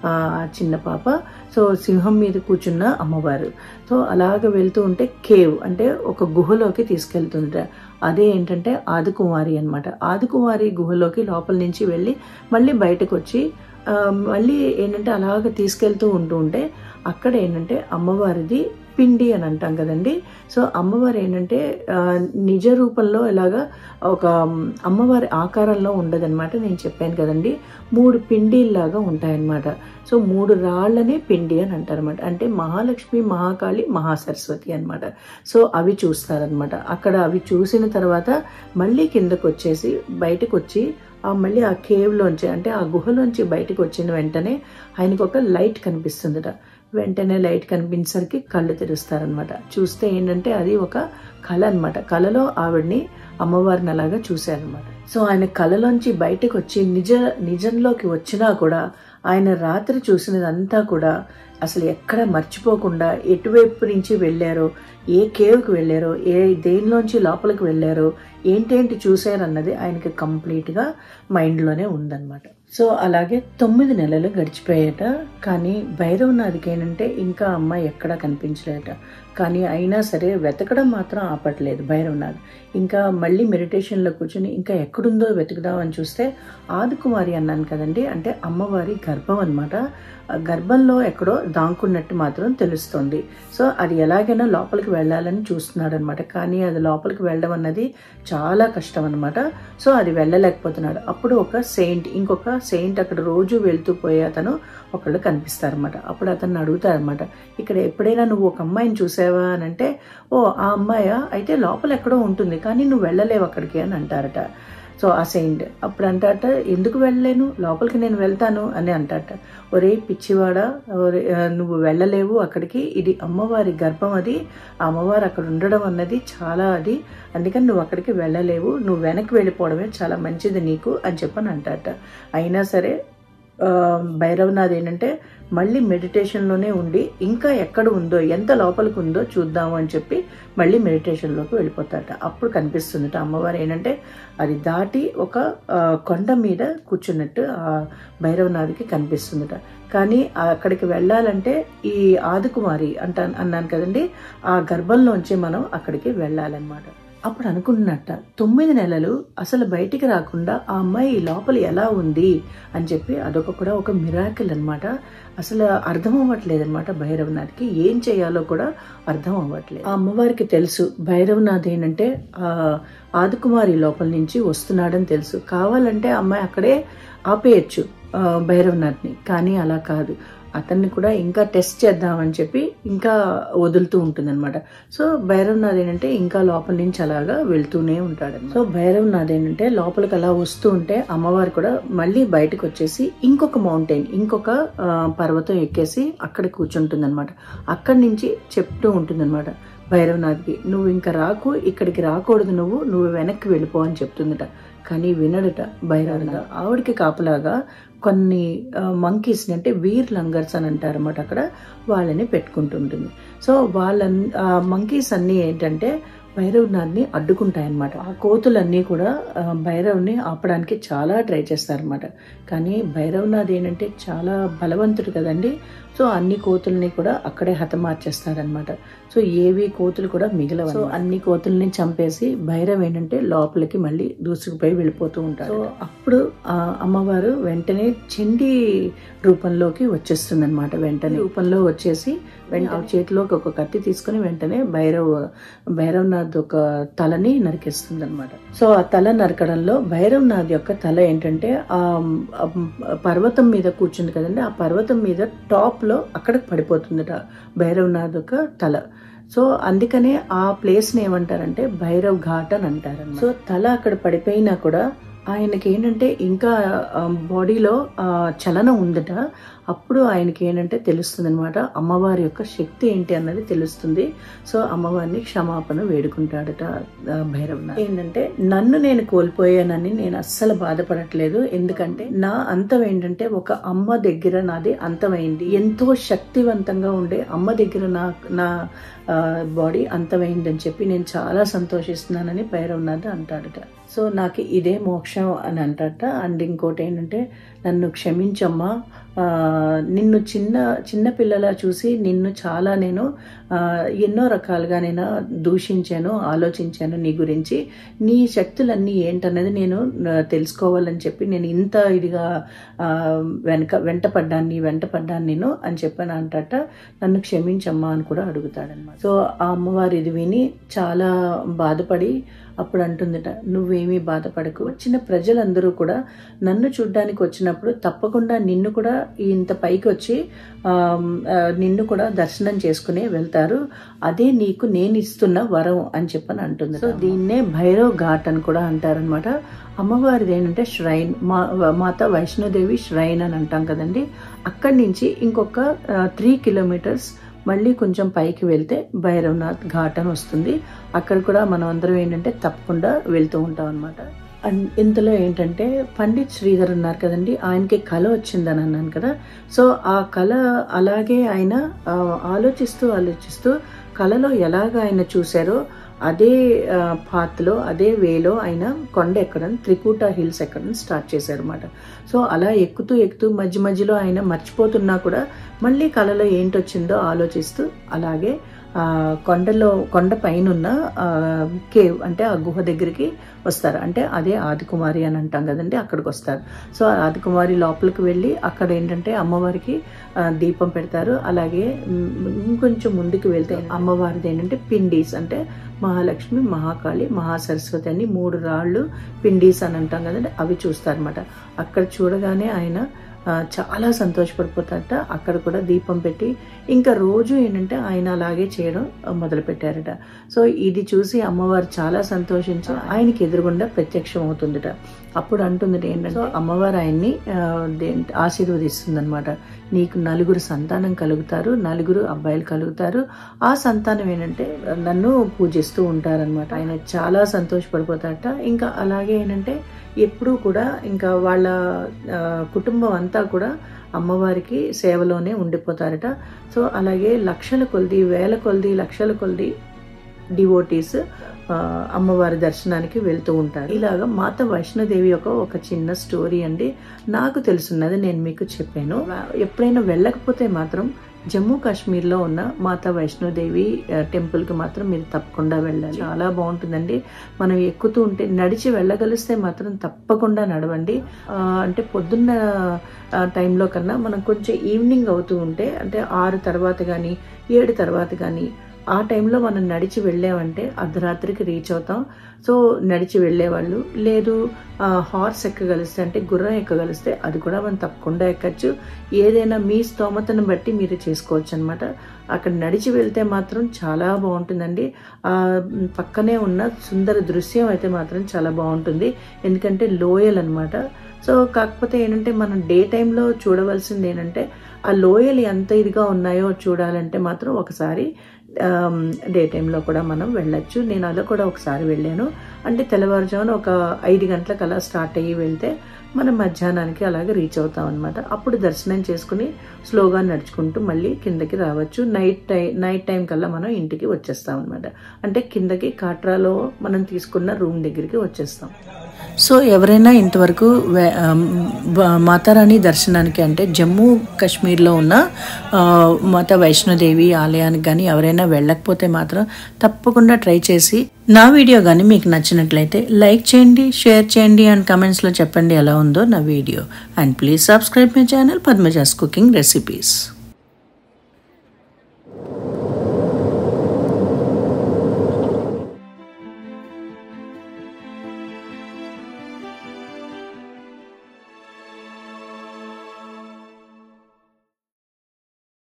[SPEAKER 1] ఆ చిన్న పాప. సో సింహం మీద కూర్చున్న అమ్మవారు. సో అలాగ వెళ్తూ ఉంటే కేవ్ అంటే ఒక గుహలోకి తీసుకెళ్తుందట. అదే ఏంటంటే ఆదికుమారి అనమాట. ఆదికుమారి గుహలోకి లోపల నుంచి వెళ్ళి మళ్ళీ బయటకు వచ్చి మళ్ళీ ఏంటంటే అలాగ తీసుకెళ్తూ ఉంటే అక్కడ ఏంటంటే అమ్మవారిది పిండి అని అంటాం కదండి. సో అమ్మవారు ఏంటంటే నిజ రూపంలో ఇలాగా ఒక అమ్మవారి ఆకారంలో ఉండదన్నమాట. నేను చెప్పాను కదండి, 3 పిండిల్లాగా ఉంటాయన్నమాట. సో 3 రాళ్లనే పిండి అని అంటారనమాట. అంటే మహాలక్ష్మి, మహాకాళి, మహాసరస్వతి అనమాట. సో అవి చూస్తారనమాట. అక్కడ అవి చూసిన తర్వాత మళ్ళీ కిందకు వచ్చేసి బయటకు వచ్చి మళ్ళీ ఆ కేవ్లోంచి అంటే ఆ గుహలోంచి బయటకు వచ్చిన వెంటనే ఆయనకు ఒక లైట్ కనిపిస్తుందట. వెంటనే లైట్ కనిపించేసరికి కళ్ళు తెరుస్తారనమాట. చూస్తే ఏంటంటే అది ఒక కళ అనమాట. కళలో ఆవిడ్ని అమ్మవారిని అలాగా చూశారనమాట. సో ఆయన కళలోంచి బయటకు వచ్చి నిజంలోకి వచ్చినా కూడా ఆయన రాత్రి చూసినదంతా కూడా అసలు ఎక్కడ మర్చిపోకుండా ఎటువైపు నుంచి వెళ్ళారో, ఏ కేవ్కి వెళ్ళారో, దేనిలోంచి లోపలికి వెళ్ళారో, ఏంటేంటి చూశారన్నది ఆయనకి కంప్లీట్గా మైండ్లోనే ఉందన్నమాట. సో అలాగే 9 నెలలు గడిచిపోయాట. కానీ భైరవనాథ్కి ఏంటంటే ఇంకా అమ్మాయి ఎక్కడా కనిపించలేట. కానీ అయినా సరే వెతకడం మాత్రం ఆపట్లేదు భైరవనాథ్. ఇంకా మళ్ళీ మెడిటేషన్లో కూర్చొని ఇంకా ఎక్కడుందో వెతుకుదామని చూస్తే ఆదికుమారి అన్నాను కదండి, అంటే అమ్మవారి గర్భం అనమాట. గర్భంలో ఎక్కడో దాంకున్నట్టు మాత్రం తెలుస్తుంది. సో అది ఎలాగైనా లోపలికి వెళ్ళాలని చూస్తున్నాడు అనమాట. కానీ అది లోపలికి వెళ్ళడం అన్నది చాలా కష్టం అనమాట. సో అది వెళ్ళలేకపోతున్నాడు. అప్పుడు ఇంకొక సెయింట్ అక్కడ రోజు వెళ్తూ పోయే అతను ఒకళ్ళు కనిపిస్తారనమాట. అప్పుడు అతన్ని అడుగుతారనమాట, ఇక్కడ ఎప్పుడైనా నువ్వు ఒక అమ్మాయిని చూసావా అని అంటే, ఓ ఆ అమ్మాయా, అయితే లోపల ఎక్కడో ఉంటుంది కానీ నువ్వు వెళ్ళలేవు అక్కడికి అని అంటారట. సో ఆ సెయింట్ అప్పుడు అంటారట, ఎందుకు వెళ్ళలేను, లోపలికి నేను వెళ్తాను అని అంటారట. ఒరే పిచ్చివాడా, నువ్వు వెళ్ళలేవు అక్కడికి, ఇది అమ్మవారి గర్భం, అది ఆ అమ్మవారు అక్కడ ఉండడం అన్నది చాలా అది, అందుకని నువ్వు అక్కడికి వెళ్ళలేవు, నువ్వు వెనక్కి వెళ్ళిపోవడమే చాలా మంచిది నీకు అని చెప్పని అంటారట. అయినా సరే భైరవనాథ్ ఏంటంటే మళ్ళీ మెడిటేషన్లోనే ఉండి ఇంకా ఎక్కడ ఉందో, ఎంత లోపలికి ఉందో చూద్దాము అని చెప్పి మళ్ళీ మెడిటేషన్లోకి వెళ్ళిపోతారట. అప్పుడు కనిపిస్తుందట అమ్మవారు ఏంటంటే అది దాటి ఒక కొండ మీద కూర్చున్నట్టు ఆ భైరవనాథ్కి కనిపిస్తుందట. కానీ అక్కడికి వెళ్ళాలంటే ఈ ఆదికుమారి అన్నాను కదండి, ఆ గర్భంలోంచి మనం అక్కడికి వెళ్ళాలన్నమాట. అప్పుడు అనుకున్నట్ట 9 నెలలు అసలు బయటికి రాకుండా ఆ అమ్మాయి లోపల ఎలా ఉంది అని చెప్పి అదొక కూడా ఒక మిరాకిల్ అనమాట. అసలు అర్థం అవ్వట్లేదు అనమాట భైరవనాథ్కి, ఏం చేయాలో కూడా అర్థం అవ్వట్లేదు. ఆ అమ్మవారికి తెలుసు భైరవనాథ్ ఏంటంటే ఆదికుమారి లోపల నుంచి వస్తున్నాడని తెలుసు. కావాలంటే అమ్మాయి అక్కడే ఆపేయచ్చు భైరవనాథ్ని, కానీ అలా కాదు, అతన్ని కూడా ఇంకా టెస్ట్ చేద్దామని చెప్పి ఇంకా వదులుతూ ఉంటుందన్నమాట. సో భైరవనాథ్ ఏంటంటే ఇంకా లోపల నుంచి అలాగా వెళ్తూనే ఉంటాడు. సో భైరవనాథ్ ఏంటంటే లోపలికి అలా వస్తూ ఉంటే అమ్మవారు కూడా మళ్ళీ బయటకు వచ్చేసి ఇంకొక మౌంటైన్, ఇంకొక పర్వతం ఎక్కేసి అక్కడ కూర్చుంటుంది అనమాట. అక్కడి నుంచి చెప్తూ ఉంటుంది అనమాట భైరవనాథ్కి, నువ్వు ఇంకా రాకు, ఇక్కడికి రాకూడదు, నువ్వు వెనక్కి వెళ్ళిపో అని చెప్తుందట. కానీ వినడట భైరవనాథ్. ఆవిడికి కాపలాగా కొన్ని మంకీస్ని, అంటే వీర్ లంగర్స్ అని అంటారు అన్నమాట, అక్కడ వాళ్ళని పెట్టుకుంటుంటుంది. సో మంకీస్ అన్నీ ఏంటంటే భైరవనాథ్ని అడ్డుకుంటాయన్నమాట. ఆ కోతులన్నీ కూడా భైరవ్ని ఆపడానికి చాలా ట్రై చేస్తారన్నమాట. కానీ భైరవనాథ్ ఏంటంటే చాలా బలవంతుడు కదండి. సో అన్ని కోతుల్ని కూడా అక్కడే హతమార్చేస్తారనమాట. సో ఏవి కోతులు కూడా మిగలవు. సో అన్ని కోతుల్ని చంపేసి భైరవ్ ఏంటంటే లోపలికి మళ్ళీ దూసుకుపోయి వెళ్ళిపోతూ ఉంటారు. సో అప్పుడు అమ్మవారు వెంటనే చండీ రూపంలోకి వచ్చేస్తుంది అనమాట. వెంటనే రూపంలో వచ్చేసి చేతిలోకి ఒక కత్తి తీసుకుని వెంటనే భైరవనాథ్ ఒక తలని నరికేస్తుంది అనమాట. సో ఆ తల నరకడంలో భైరవనాథ్ యొక్క తల ఏంటంటే ఆ పర్వతం మీద కూర్చుంది కదండి, ఆ పర్వతం మీద టాప్ లో అక్కడ పడిపోతుందట భైరవనాథ్ యొక్క తల. సో అందుకనే ఆ ప్లేస్ ని ఏమంటారంటే భైరవ్ ఘాట్ అని అంటారు. సో తల అక్కడ పడిపోయినా కూడా ఆయనకి ఏంటంటే ఇంకా బాడీలో చలనం ఉందట. అప్పుడు ఆయనకి ఏంటంటే తెలుస్తుంది అనమాట అమ్మవారి యొక్క శక్తి ఏంటి అన్నది తెలుస్తుంది. సో అమ్మవారిని క్షమాపణ వేడుకుంటాడట భైరవనాథ్. ఏంటంటే నన్ను నేను కోల్పోయానని నేను అస్సలు బాధపడట్లేదు, ఎందుకంటే నా అంతం ఏంటంటే ఒక అమ్మ దగ్గర నాది అంతమైంది. ఎంతో శక్తివంతంగా ఉండే అమ్మ దగ్గర నా బాడీ అంతమైందని చెప్పి నేను చాలా సంతోషిస్తున్నానని భైరవనాథ్ అంటాడట. సో నాకు ఇదే మోక్షం అని అంటాడట. అండ్ ఇంకోటి ఏంటంటే నన్ను క్షమించమ్మా, నిన్ను చిన్న పిల్లలా చూసి నిన్ను చాలా నేను ఎన్నో రకాలుగా నేను దూషించాను, ఆలోచించాను నీ గురించి, నీ శక్తులన్నీ ఏంటన్నది నేను తెలుసుకోవాలని చెప్పి నేను ఇంత ఇదిగా వెంటపడ్డాను నేను అని చెప్పని అంటట. నన్ను క్షమించమ్మా అని కూడా అడుగుతాడనమాట. సో ఆ అమ్మవారు ఇది విని చాలా బాధపడి అప్పుడు అంటుందట, నువ్వేమీ బాధపడకు, వచ్చిన ప్రజలందరూ కూడా నన్ను చూడ్డానికి వచ్చినప్పుడు తప్పకుండా నిన్ను కూడా ఇంత పైకి వచ్చి నిన్ను కూడా దర్శనం చేసుకుని వెళ్తారు, అదే నీకు నేను ఇస్తున్న వరం అని చెప్పని అంటుంది. సో దీన్నే భైరవ్ ఘాట్ అని కూడా అంటారనమాట. అమ్మవారిది ఏంటంటే ష్రైన్, మాతా వైష్ణోదేవి ష్రైన్ అని అంటాం కదండి. అక్కడి నుంచి ఇంకొక 3 కిలోమీటర్స్ మళ్ళీ కొంచెం పైకి వెళ్తే భైరవనాథ్ ఘాట్ అని వస్తుంది. అక్కడ కూడా మనం అందరం ఏంటంటే తప్పకుండా వెళ్తూ ఉంటాం అనమాట. అండ్ ఇంతలో ఏంటంటే పండిత్ శ్రీధర్ ఉన్నారు కదండి, ఆయనకి కళ వచ్చిందని అన్నాను కదా. సో ఆ కళ అలాగే ఆయన ఆలోచిస్తూ కళలో ఎలాగ ఆయన చూశారో అదే పాత్లో అదే వేలో ఆయన కొండ ఎక్కడం, త్రికూట హిల్స్ ఎక్కడం స్టార్ట్ చేశారన్నమాట. సో అలా ఎక్కుతూ మధ్యలో ఆయన మర్చిపోతున్నా కూడా మళ్ళీ కళలో ఏంటొచ్చిందో ఆలోచిస్తూ అలాగే కొండ పైన ఉన్న కేవ్ అంటే ఆ గుహ దగ్గరికి వస్తారు. అంటే అదే ఆదికుమారి అని అంటాం కదండి, అక్కడికి వస్తారు. సో ఆదికుమారి లోపలికి వెళ్ళి అక్కడ ఏంటంటే అమ్మవారికి దీపం పెడతారు. అలాగే ఇంకొంచెం ముందుకు వెళ్తే అమ్మవారిది ఏంటంటే పిండీస్, అంటే మహాలక్ష్మి, మహాకాళి, మహాసరస్వతి అని 3 రాళ్ళు పిండీస్ అని అంటాం కదండి, అవి చూస్తారన్నమాట. అక్కడ చూడగానే ఆయన చాలా సంతోషపడిపోతారట. అక్కడ కూడా దీపం పెట్టి ఇంకా రోజు ఏంటంటే ఆయన అలాగే చేయడం మొదలు పెట్టారట. సో ఇది చూసి అమ్మవారు చాలా సంతోషించి ఆయనకి ఎదురుగుండా ప్రత్యక్షం అవుతుందట. అప్పుడు అంటుంది ఏంటంటే అమ్మవారు ఆయన్ని ఆశీర్వదిస్తుంది అనమాట. నీకు 4 సంతానం కలుగుతారు, 4 అబ్బాయిలు కలుగుతారు. ఆ సంతానం ఏంటంటే నన్ను పూజిస్తూ ఉంటారనమాట. ఆయన చాలా సంతోషపడిపోతారట. ఇంకా అలాగే ఏంటంటే ఎప్పుడూ కూడా ఇంకా వాళ్ళ కుటుంబం అంతా కూడా అమ్మవారికి సేవలోనే ఉండిపోతారట. సో అలాగే లక్షల కొలది, వేల కొలది, లక్షల కొలది డివోటీస్ అమ్మవారి దర్శనానికి వెళ్తూ ఉంటారు. ఇలాగా మాత వైష్ణోదేవి ఒక చిన్న స్టోరీ అండి. నాకు తెలుసున్నది నేను మీకు చెప్పాను. ఎప్పుడైనా వెళ్ళకపోతే మాత్రం జమ్మూ కాశ్మీర్లో ఉన్న మాతా వైష్ణోదేవి టెంపుల్కి మాత్రం మీరు తప్పకుండా వెళ్ళాలి. చాలా బాగుంటుందండి. మనం ఎక్కుతూ ఉంటే నడిచి వెళ్ళగలిస్తే మాత్రం తప్పకుండా నడవండి. అంటే పొద్దున్న టైంలో కన్నా మనం కొంచెం ఈవినింగ్ అవుతూ ఉంటే, అంటే 6 తర్వాత కానీ 7 తర్వాత కానీ ఆ టైంలో మనం నడిచి వెళ్ళామంటే అర్ధరాత్రికి రీచ్ అవుతాం. సో నడిచి వెళ్ళేవాళ్ళు, లేదు హార్స్ ఎక్కగలిస్తే అంటే గుర్రం ఎక్కగలిస్తే అది కూడా మనం తప్పకుండా ఎక్కచ్చు. ఏదైనా మీ స్తోమతను బట్టి మీరు చేసుకోవచ్చు అనమాట. అక్కడ నడిచి వెళ్తే మాత్రం చాలా బాగుంటుందండి. పక్కనే ఉన్న సుందర దృశ్యం అయితే మాత్రం చాలా బాగుంటుంది. ఎందుకంటే లోయలు అనమాట. సో కాకపోతే ఏంటంటే మనం డే టైంలో చూడవలసింది ఏంటంటే ఆ లోయలు ఎంత ఇదిగా ఉన్నాయో చూడాలంటే మాత్రం ఒకసారి డే టైంలో కూడా మనం వెళ్ళచ్చు. నేను అలా కూడా ఒకసారి వెళ్ళాను. అంటే తెల్లవారుజామున ఒక 5 గంటలకు అలా స్టార్ట్ అయ్యి వెళ్తే మనం మధ్యాహ్నానికి అలాగే రీచ్ అవుతాం అనమాట. అప్పుడు దర్శనం చేసుకుని స్లోగా నడుచుకుంటూ మళ్ళీ కిందకి రావచ్చు. నైట్ టైం కల్లా మనం ఇంటికి వచ్చేస్తాం అనమాట. అంటే కిందకి కాట్రాలో మనం తీసుకున్న రూమ్ దగ్గరికి వచ్చేస్తాం. సో ఎవరైనా ఇంతవరకు మాతారాణి దర్శనానికి అంటే జమ్మూ కాశ్మీర్లో ఉన్న మాతా వైష్ణోదేవి ఆలయానికి కానీ ఎవరైనా వెళ్ళకపోతే మాత్రం తప్పకుండా ట్రై చేసి నా వీడియో కానీ మీకు నచ్చినట్లయితే లైక్ చేయండి, షేర్ చేయండి అండ్ కమెంట్స్లో చెప్పండి ఎలా ఉందో నా video. And please subscribe my channel Padmaja's cooking recipes.